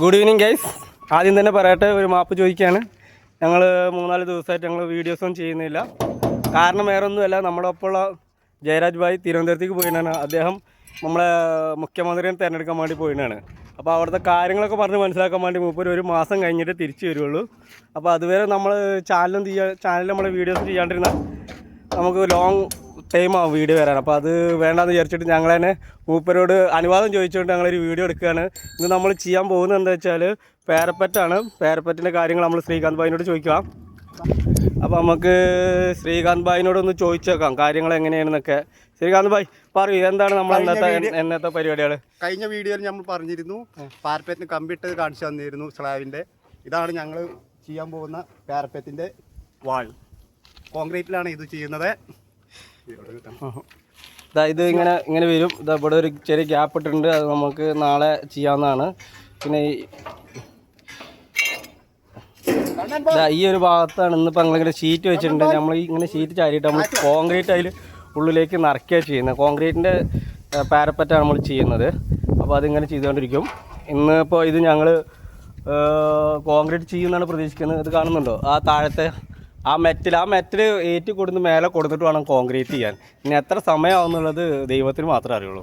Good evening guys. ആദ്യം തന്നെ പറയട്ടെ, ഒരു മാപ്പ് ചോദിക്കുകയാണ്. ഞങ്ങൾ 3-4 ദിവസമായിട്ട് ഞങ്ങൾ വീഡിയോസൊന്നും ചെയ്യുന്നില്ല. കാരണം വേറെ ഒന്നുമല്ല, നമ്മുടെ ഒപ്പമുള്ള ജയരാജ് ഭായ് തിരുവനന്തപുരത്തേക്ക് പോയിട്ടാണ്. അദ്ദേഹം നമ്മളെ മുഖ്യമന്ത്രിയെ തിരഞ്ഞെടുക്കാൻ വേണ്ടി പോയിട്ടാണ്. അപ്പോൾ അവിടുത്തെ കാര്യങ്ങളൊക്കെ പറഞ്ഞ് മനസ്സിലാക്കാൻ വേണ്ടി മൂപ്പര് ഒരു മാസം കഴിഞ്ഞിട്ട് തിരിച്ചു വരുള്ളൂ. അപ്പോൾ അതുവരെ നമ്മൾ ചാനലിൽ നമ്മൾ വീഡിയോസ് ചെയ്യാണ്ടിരുന്ന നമുക്ക് ലോങ് ടൈമാവും വീഡിയോ വരാൻ. അപ്പോൾ അത് വേണ്ടാന്ന് വിചാരിച്ചിട്ട് ഞങ്ങൾ തന്നെ മൂപ്പരോട് അനുവാദം ചോദിച്ചുകൊണ്ട് ഞങ്ങളൊരു വീഡിയോ എടുക്കുകയാണ്. ഇന്ന് നമ്മൾ ചെയ്യാൻ പോകുന്നത് എന്താ വെച്ചാൽ പാരപ്പറ്റാണ്. പാരപ്പറ്റിൻ്റെ കാര്യങ്ങൾ നമ്മൾ ശ്രീകാന്ത് ഭായിനോട് ചോദിക്കാം. അപ്പോൾ നമുക്ക് ശ്രീകാന്ത് ഭായിനോടൊന്ന് ചോദിച്ചേക്കാം കാര്യങ്ങൾ എങ്ങനെയാണെന്നൊക്കെ. ശ്രീകാന്ത് ഭായ് പറയൂ, എന്താണ് നമ്മൾ എന്നത്തെ പരിപാടികൾ? കഴിഞ്ഞ വീഡിയോയിൽ നമ്മൾ പറഞ്ഞിരുന്നു, പാരപ്പറ്റിന് കമ്പിട്ട് കാണിച്ചു തന്നിരുന്നു സ്ലാബിൻ്റെ. ഇതാണ് ഞങ്ങൾ ചെയ്യാൻ പോകുന്ന പാരപ്പറ്റിൻ്റെ വാൾ. കോൺക്രീറ്റിലാണ് ഇത് ചെയ്യുന്നത്. ഇത് ഇങ്ങനെ വരും. ഇവിടെ ഒരു ചെറിയ ഗ്യാപ്പ് ഇട്ടിട്ടുണ്ട്, അത് നമുക്ക് നാളെ ചെയ്യാവുന്നതാണ്. പിന്നെ ഈ ഒരു ഭാഗത്താണ് ഇന്നിപ്പോൾ ഞങ്ങളിങ്ങനെ ഷീറ്റ് വെച്ചിട്ടുണ്ട്. നമ്മൾ ഇങ്ങനെ ഷീറ്റ് ചാരിയിട്ട് നമ്മൾ കോൺക്രീറ്റ് അതിൽ ഉള്ളിലേക്ക് നിറയ്ക്കുകയാണ് ചെയ്യുന്നത്. കോൺക്രീറ്റിൻ്റെ പാരപ്പറ്റാണ് നമ്മൾ ചെയ്യുന്നത്. അപ്പോൾ അതിങ്ങനെ ചെയ്തുകൊണ്ടിരിക്കും. ഇന്നിപ്പോൾ ഇത് ഞങ്ങൾ കോൺക്രീറ്റ് ചെയ്യുമെന്നാണ് പ്രതീക്ഷിക്കുന്നത്. ഇത് കാണുന്നുണ്ടോ ആ താഴത്തെ ആ മെറ്റൽ ഏറ്റി കൊടുത്ത് മേലെ കൊടുത്തിട്ട് വേണം കോൺക്രീറ്റ് ചെയ്യാൻ. ഇനി എത്ര സമയമാവുന്നുള്ളത് ദൈവത്തിന് മാത്രമേ അറിയുള്ളൂ.